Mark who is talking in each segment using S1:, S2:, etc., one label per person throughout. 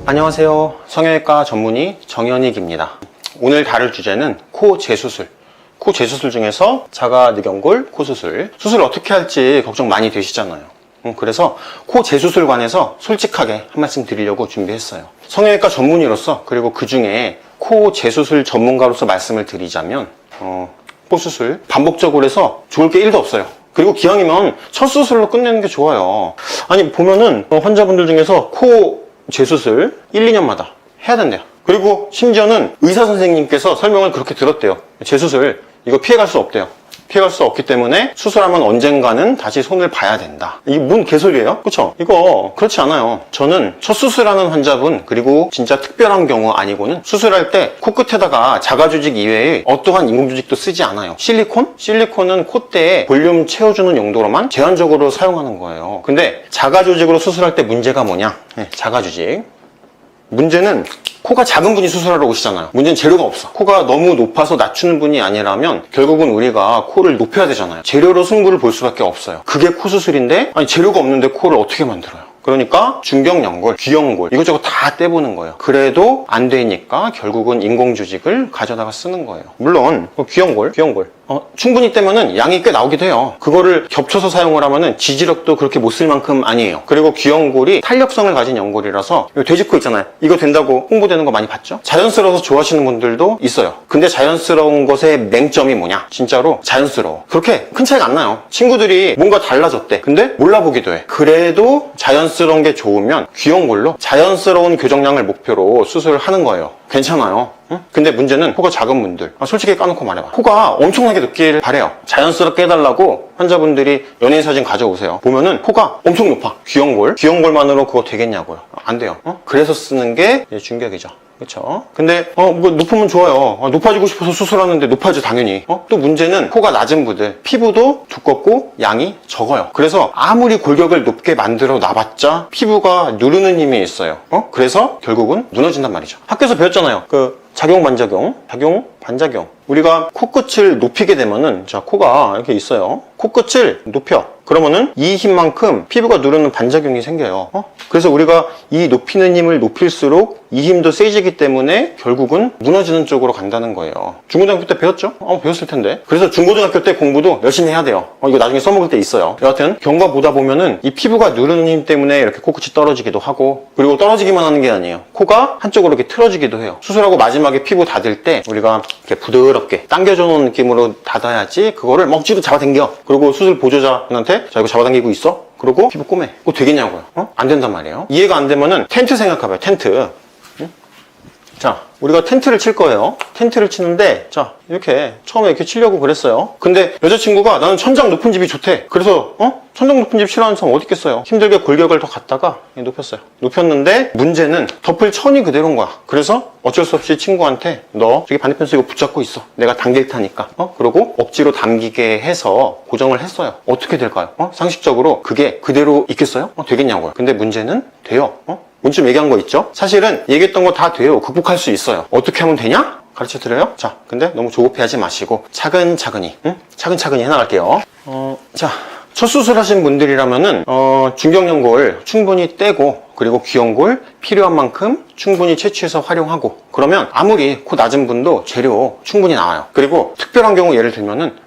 S1: 안녕하세요. 성형외과 전문의 정현익입니다. 오늘 다룰 주제는 코 재수술. 코 재수술 중에서 자가늑연골 코수술. 수술 어떻게 할지 걱정 많이 되시잖아요. 그래서 코 재수술 관해서 솔직하게 한 말씀 드리려고 준비했어요. 성형외과 전문의로서, 그리고 그 중에 코 재수술 전문가로서 말씀을 드리자면 코 수술 반복적으로 해서 좋을 게 1도 없어요. 그리고 기왕이면 첫 수술로 끝내는 게 좋아요. 아니 보면은 환자분들 중에서 코 재수술 1, 2년마다 해야 된대요. 그리고 심지어는 의사 선생님께서 설명을 그렇게 들었대요. 재수술 이거 피해갈 수 없대요. 피해갈 수 없기 때문에 수술하면 언젠가는 다시 손을 봐야 된다. 이게 뭔 개소리예요? 그쵸? 이거 그렇지 않아요. 저는 첫 수술하는 환자분, 그리고 진짜 특별한 경우 아니고는 수술할 때 코끝에다가 자가조직 이외에 어떠한 인공조직도 쓰지 않아요. 실리콘? 실리콘은 콧대에 볼륨 채워주는 용도로만 제한적으로 사용하는 거예요. 근데 자가조직으로 수술할 때 문제가 뭐냐? 자가조직. 문제는 코가 작은 분이 수술하러 오시잖아요. 문제는 재료가 없어. 코가 너무 높아서 낮추는 분이 아니라면 결국은 우리가 코를 높여야 되잖아요. 재료로 승부를 볼 수밖에 없어요. 그게 코 수술인데, 아니 재료가 없는데 코를 어떻게 만들어요? 그러니까 중경연골, 귀연골 이것저것 다 떼보는 거예요. 그래도 안 되니까 결국은 인공조직을 가져다가 쓰는 거예요. 물론 귀연골 충분히 떼면은 양이 꽤 나오기도 해요. 그거를 겹쳐서 사용을 하면은 지지력도 그렇게 못 쓸 만큼 아니에요. 그리고 귀연골이 탄력성을 가진 연골이라서 돼지코 있잖아요. 이거 된다고 홍보되는 거 많이 봤죠? 자연스러워서 좋아하시는 분들도 있어요. 근데 자연스러운 것의 맹점이 뭐냐? 진짜로 자연스러워. 그렇게 큰 차이가 안 나요. 친구들이 뭔가 달라졌대. 근데 몰라보기도 해. 그래도 자연스러운 게 좋으면 귀연골로 자연스러운 교정량을 목표로 수술을 하는 거예요. 괜찮아요. 응? 근데 문제는 코가 작은 분들, 솔직히 까놓고 말해봐. 코가 엄청나게 높기를 바래요. 자연스럽게 해달라고 환자분들이 연예인 사진 가져오세요. 보면은 코가 엄청 높아. 귀연골만으로 그거 되겠냐고요. 안 돼요. 그래서 쓰는 게 중격이죠. 그쵸? 근데 뭐 높으면 좋아요. 높아지고 싶어서 수술하는데 높아져 당연히. 또 문제는 코가 낮은 분들, 피부도 두껍고 양이 적어요. 그래서 아무리 골격을 높게 만들어 놔봤자 피부가 누르는 힘이 있어요. 그래서 결국은 무너진단 말이죠. 학교에서 배웠잖아요. 작용, 반작용. 우리가 코끝을 높이게 되면은, 자, 코가 이렇게 있어요. 코끝을 높여. 그러면은 이 힘만큼 피부가 누르는 반작용이 생겨요. 그래서 우리가 이 높이는 힘을 높일수록 이 힘도 세지기 때문에 결국은 무너지는 쪽으로 간다는 거예요. 중고등학교 때 배웠죠? 배웠을 텐데. 그래서 중고등학교 때 공부도 열심히 해야 돼요. 이거 나중에 써먹을 때 있어요. 여하튼 경과 보다 보면은 이 피부가 누르는 힘 때문에 이렇게 코끝이 떨어지기도 하고, 그리고 떨어지기만 하는 게 아니에요. 코가 한쪽으로 이렇게 틀어지기도 해요. 수술하고 마지막에 피부 닫을 때 우리가 이렇게 부드럽게 당겨줘 놓은 느낌으로 닫아야지 그거를 억지로 잡아당겨. 그리고 수술 보조자한테 자, 이거 잡아당기고 있어? 그러고 피부 꼬매. 그거 되겠냐고요. 안 된단 말이에요. 이해가 안 되면은 텐트 생각해봐요. 텐트. 자, 우리가 텐트를 칠 거예요. 텐트를 치는데, 자, 이렇게 처음에 이렇게 치려고 그랬어요. 근데 여자친구가 나는 천장 높은 집이 좋대. 그래서 천장 높은 집 싫어하는 사람 어디 있겠어요. 힘들게 골격을 더 갖다가 높였어요. 높였는데 문제는 덮을 천이 그대로인 거야. 그래서 어쩔 수 없이 친구한테 너 저기 반대편에서 이거 붙잡고 있어. 내가 당길 테니까. 그러고 억지로 당기게 해서 고정을 했어요. 어떻게 될까요? 상식적으로 그게 그대로 있겠어요? 되겠냐고요. 근데 문제는 돼요. 오늘쯤 얘기한 거 있죠? 사실은 얘기했던 거 다 돼요. 극복할 수 있어요. 어떻게 하면 되냐? 가르쳐 드려요? 자, 근데 너무 조급해하지 마시고 차근차근히 차근차근히 해나갈게요. 자, 첫 수술하신 분들이라면은 중경연골 충분히 떼고, 그리고 귀연골 필요한 만큼 충분히 채취해서 활용하고, 그러면 아무리 코 낮은 분도 재료 충분히 나와요. 그리고 특별한 경우 예를 들면은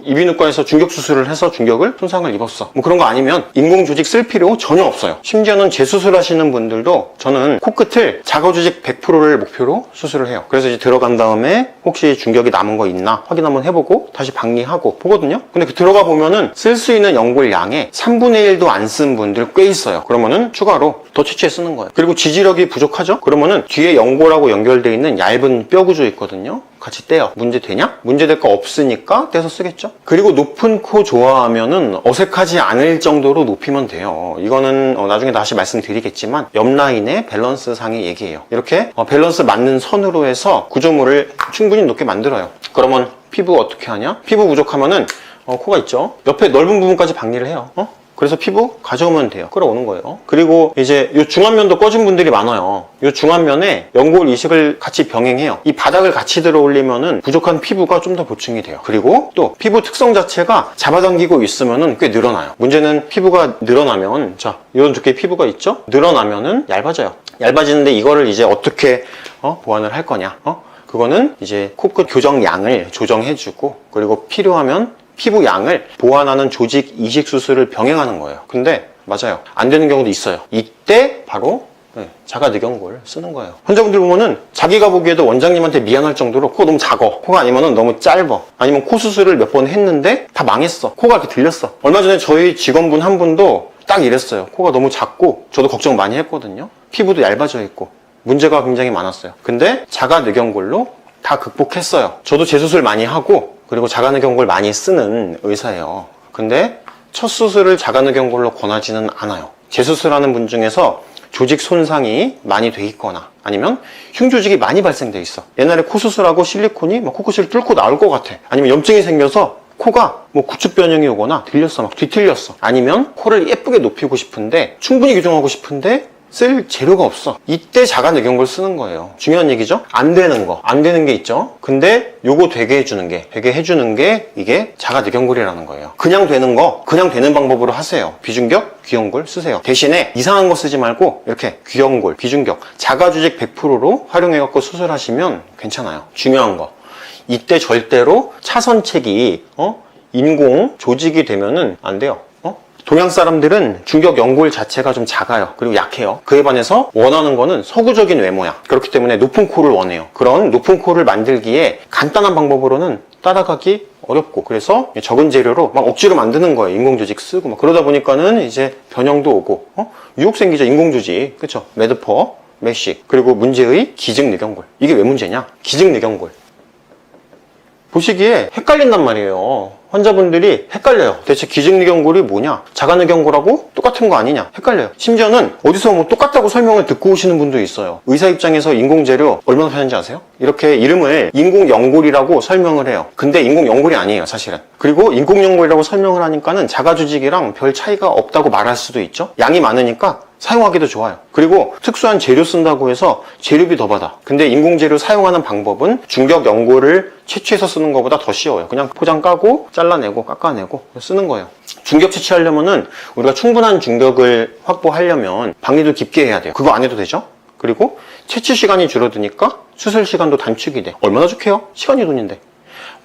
S1: 이비인후과에서 중격 수술을 해서 중격을 손상을 입었어. 그런 거 아니면 인공조직 쓸 필요 전혀 없어요. 심지어는 재수술 하시는 분들도 저는 코끝을 자가조직 100%를 목표로 수술을 해요. 그래서 이제 들어간 다음에 혹시 중격이 남은 거 있나 확인 한번 해보고 다시 박리하고 보거든요. 근데 들어가 보면은 쓸 수 있는 연골 양의 3분의 1도 안 쓴 분들 꽤 있어요. 그러면은 추가로 더 채취해 쓰는 거예요. 그리고 지지력이 부족하죠? 그러면은 뒤에 연골하고 연결되어 있는 얇은 뼈 구조 있거든요. 같이 떼요. 문제 되냐? 문제 될 거 없으니까 떼서 쓰겠죠? 그리고 높은 코 좋아하면은 어색하지 않을 정도로 높이면 돼요. 이거는 나중에 다시 말씀드리겠지만 옆 라인의 밸런스 상의 얘기예요. 이렇게 밸런스 맞는 선으로 해서 구조물을 충분히 높게 만들어요. 그러면 피부 어떻게 하냐? 피부 부족하면은 코가 있죠? 옆에 넓은 부분까지 박리를 해요. 그래서 피부 가져오면 돼요. 끌어오는 거예요. 그리고 이제 이 중안면도 꺼진 분들이 많아요. 이 중안면에 연골 이식을 같이 병행해요. 이 바닥을 같이 들어 올리면은 부족한 피부가 좀 더 보충이 돼요. 그리고 또 피부 특성 자체가 잡아당기고 있으면은 꽤 늘어나요. 문제는 피부가 늘어나면, 자, 이런 두께의 피부가 있죠? 늘어나면은 얇아져요. 얇아지는데 이거를 이제 어떻게 보완을 할 거냐? 그거는 이제 코끝 교정 양을 조정해주고, 그리고 필요하면 피부 양을 보완하는 조직 이식 수술을 병행하는 거예요. 근데 맞아요, 안 되는 경우도 있어요. 이때 바로 자가늑연골 쓰는 거예요. 환자분들 보면은 자기가 보기에도 원장님한테 미안할 정도로 코가 너무 작어, 코가 아니면은 너무 짧아, 아니면 코 수술을 몇 번 했는데 다 망했어, 코가 이렇게 들렸어. 얼마 전에 저희 직원분 한 분도 딱 이랬어요. 코가 너무 작고, 저도 걱정 많이 했거든요. 피부도 얇아져 있고 문제가 굉장히 많았어요. 근데 자가늑연골로 다 극복했어요. 저도 재수술 많이 하고, 그리고 자가늑연골 많이 쓰는 의사예요. 근데 첫 수술을 자가늑연골로 권하지는 않아요. 재수술하는 분 중에서 조직 손상이 많이 돼 있거나 아니면 흉조직이 많이 발생돼 있어. 옛날에 코 수술하고 실리콘이 막 코끝을 뚫고 나올 것 같아. 아니면 염증이 생겨서 코가 뭐 구축 변형이 오거나 들렸어, 막 뒤틀렸어. 아니면 코를 예쁘게 높이고 싶은데, 충분히 교정하고 싶은데 쓸 재료가 없어. 이때 자가늑연골 쓰는 거예요. 중요한 얘기죠? 안 되는 거, 안 되는 게 있죠? 근데 요거 되게 해주는 게 이게 자가늑연골이라는 거예요. 그냥 되는 거, 그냥 되는 방법으로 하세요. 비중격, 귀연골 쓰세요. 대신에 이상한 거 쓰지 말고 이렇게 귀연골, 비중격, 자가조직 100%로 활용해갖고 수술하시면 괜찮아요. 중요한 거, 이때 절대로 차선책이 인공 조직이 되면은 안 돼요. 동양 사람들은 중격 연골 자체가 좀 작아요. 그리고 약해요. 그에 반해서 원하는 거는 서구적인 외모야. 그렇기 때문에 높은 코를 원해요. 그런 높은 코를 만들기에 간단한 방법으로는 따라가기 어렵고, 그래서 적은 재료로 막 억지로 만드는 거예요. 인공조직 쓰고 막. 그러다 보니까는 이제 변형도 오고 유혹 생기죠. 인공조직, 그쵸? 매드퍼, 메쉬, 그리고 문제의 기증늑연골. 이게 왜 문제냐? 기증늑연골 보시기에 헷갈린단 말이에요. 환자분들이 헷갈려요. 대체 기증늑연골이 뭐냐? 자가늑연골하고 똑같은 거 아니냐? 헷갈려요. 심지어는 어디서 뭐 똑같다고 설명을 듣고 오시는 분도 있어요. 의사 입장에서 인공재료 얼마나 편한지 아세요? 이렇게 이름을 인공연골이라고 설명을 해요. 근데 인공연골이 아니에요, 사실은. 그리고 인공연골이라고 설명을 하니까는 자가조직이랑 별 차이가 없다고 말할 수도 있죠. 양이 많으니까 사용하기도 좋아요. 그리고 특수한 재료 쓴다고 해서 재료비 더 받아. 근데 인공재료 사용하는 방법은 중격 연골을 채취해서 쓰는 것보다 더 쉬워요. 그냥 포장 까고 잘라내고 깎아내고 쓰는 거예요. 중격 채취하려면은 우리가 충분한 중격을 확보하려면 박리도 깊게 해야 돼요. 그거 안 해도 되죠? 그리고 채취 시간이 줄어드니까 수술 시간도 단축이 돼. 얼마나 좋게요? 시간이 돈인데.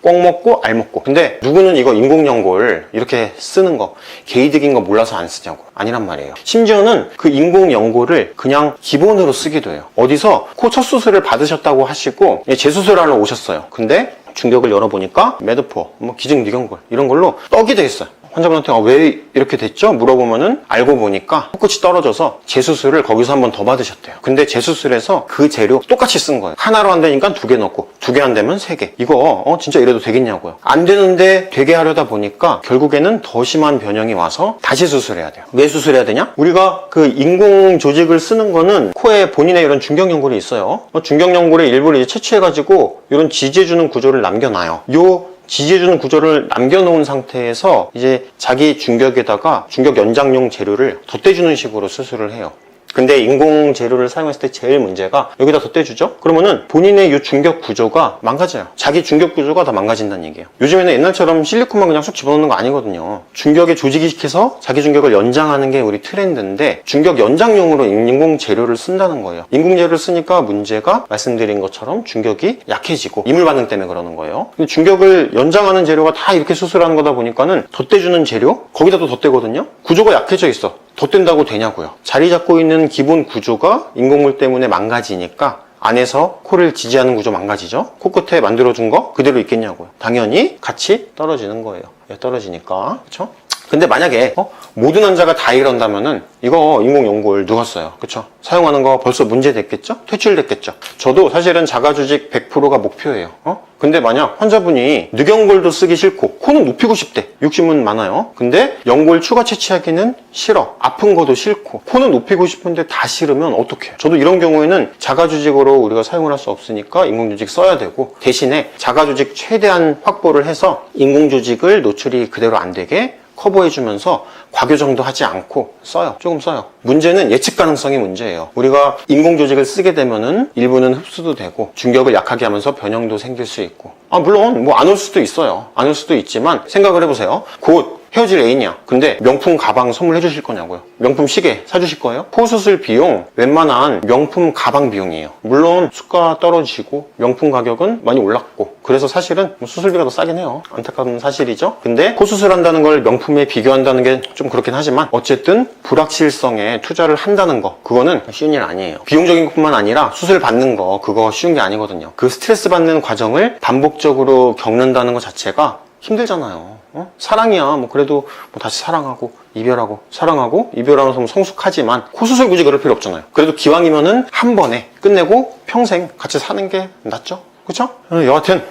S1: 꼭 먹고 알 먹고. 근데 누구는 이거 인공연골 이렇게 쓰는 거 개이득인 거 몰라서 안 쓰냐고. 아니란 말이에요. 심지어는 그 인공연골을 그냥 기본으로 쓰기도 해요. 어디서 코 첫 수술을 받으셨다고 하시고 재수술하러 오셨어요. 근데 중격을 열어보니까 매드포, 뭐 기증늑연골 이런 걸로 떡이 돼 있어요. 환자분한테 왜 이렇게 됐죠? 물어보면은 알고 보니까 코끝이 떨어져서 재수술을 거기서 한 번 더 받으셨대요. 근데 재수술에서 그 재료 똑같이 쓴 거예요. 하나로 안 되니까 2개 넣고, 2개 안 되면 3개. 이거 진짜 이래도 되겠냐고요. 안 되는데 되게 하려다 보니까 결국에는 더 심한 변형이 와서 다시 수술해야 돼요. 왜 수술해야 되냐? 우리가 그 인공 조직을 쓰는 거는 코에 본인의 이런 중격연골이 있어요. 중격연골의 일부를 이제 채취해가지고 이런 지지해주는 구조를 남겨놔요. 요 지지해주는 구조를 남겨놓은 상태에서 이제 자기 중격에다가 중격 연장용 재료를 덧대주는 식으로 수술을 해요. 근데 인공 재료를 사용했을 때 제일 문제가 여기다 덧대주죠? 그러면은 본인의 이 중격 구조가 망가져요. 자기 중격 구조가 다 망가진다는 얘기예요. 요즘에는 옛날처럼 실리콘만 그냥 쑥 집어넣는 거 아니거든요. 중격에 조직이식해서 자기 중격을 연장하는 게 우리 트렌드인데, 중격 연장용으로 인공 재료를 쓴다는 거예요. 인공 재료를 쓰니까 문제가 말씀드린 것처럼 중격이 약해지고 이물 반응 때문에 그러는 거예요. 근데 중격을 연장하는 재료가 다 이렇게 수술하는 거다 보니까는 덧대주는 재료? 거기다 또 덧대거든요? 구조가 약해져 있어. 덧댄다고 되냐고요. 자리 잡고 있는 기본 구조가 인공물 때문에 망가지니까 안에서 코를 지지하는 구조 망가지죠. 코끝에 만들어준 거 그대로 있겠냐고요. 당연히 같이 떨어지는 거예요. 떨어지니까. 그쵸? 근데 만약에 모든 환자가 다 이런다면은 이거 인공연골 누가 써요? 그쵸? 사용하는 거 벌써 문제됐겠죠? 퇴출됐겠죠? 저도 사실은 자가조직 100%가 목표예요. 근데 만약 환자분이 늑연골도 쓰기 싫고 코는 높이고 싶대. 욕심은 많아요. 근데 연골 추가 채취하기는 싫어. 아픈 거도 싫고 코는 높이고 싶은데 다 싫으면 어떡해? 저도 이런 경우에는 자가조직으로 우리가 사용을 할 수 없으니까 인공조직 써야 되고, 대신에 자가조직 최대한 확보를 해서 인공조직을 노출이 그대로 안 되게 커버해주면서 과교정도 하지 않고 써요. 조금 써요. 문제는 예측 가능성이 문제예요. 우리가 인공조직을 쓰게 되면은 일부는 흡수도 되고 중격을 약하게 하면서 변형도 생길 수 있고, 물론 뭐 안 올 수도 있어요. 안 올 수도 있지만 생각을 해보세요. 곧 헤어질 애인이야. 근데 명품 가방 선물해 주실 거냐고요? 명품 시계 사주실 거예요? 코 수술 비용 웬만한 명품 가방 비용이에요. 물론 수가 떨어지고 명품 가격은 많이 올랐고, 그래서 사실은 수술비가 더 싸긴 해요. 안타까운 사실이죠. 근데 코 수술한다는 걸 명품에 비교한다는 게 좀 그렇긴 하지만 어쨌든 불확실성에 투자를 한다는 거, 그거는 쉬운 일 아니에요. 비용적인 것뿐만 아니라 수술 받는 거, 그거 쉬운 게 아니거든요. 그 스트레스 받는 과정을 반복적으로 겪는다는 것 자체가 힘들잖아요. 사랑이야. 뭐 그래도 뭐 다시 사랑하고 이별하고 사랑하고 이별하면서 성숙하지만 코 수술 굳이 그럴 필요 없잖아요. 그래도 기왕이면은 한 번에 끝내고 평생 같이 사는 게 낫죠. 그쵸? 여하튼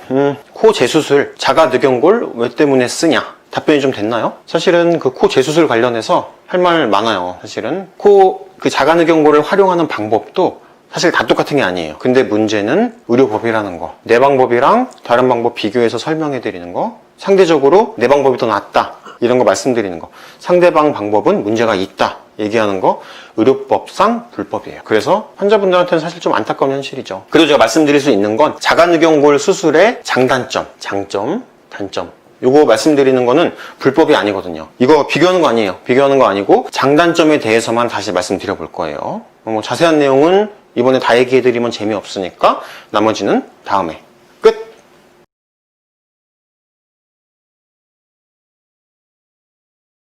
S1: 코 재수술, 자가늑연골 왜 때문에 쓰냐? 답변이 좀 됐나요? 사실은 그 코 재수술 관련해서 할 말 많아요. 사실은 코 그 자가늑연골을 활용하는 방법도 사실 다 똑같은 게 아니에요. 근데 문제는 의료법이라는 거, 내 방법이랑 다른 방법 비교해서 설명해 드리는 거, 상대적으로 내 방법이 더 낫다 이런 거 말씀드리는 거, 상대방 방법은 문제가 있다 얘기하는 거, 의료법상 불법이에요. 그래서 환자분들한테는 사실 좀 안타까운 현실이죠. 그래도 제가 말씀드릴 수 있는 건 자가늑연골 수술의 장단점, 장점, 단점, 요거 말씀드리는 거는 불법이 아니거든요. 이거 비교하는 거 아니에요. 비교하는 거 아니고 장단점에 대해서만 다시 말씀드려 볼 거예요. 뭐 자세한 내용은 이번에 다 얘기해드리면 재미없으니까 나머지는 다음에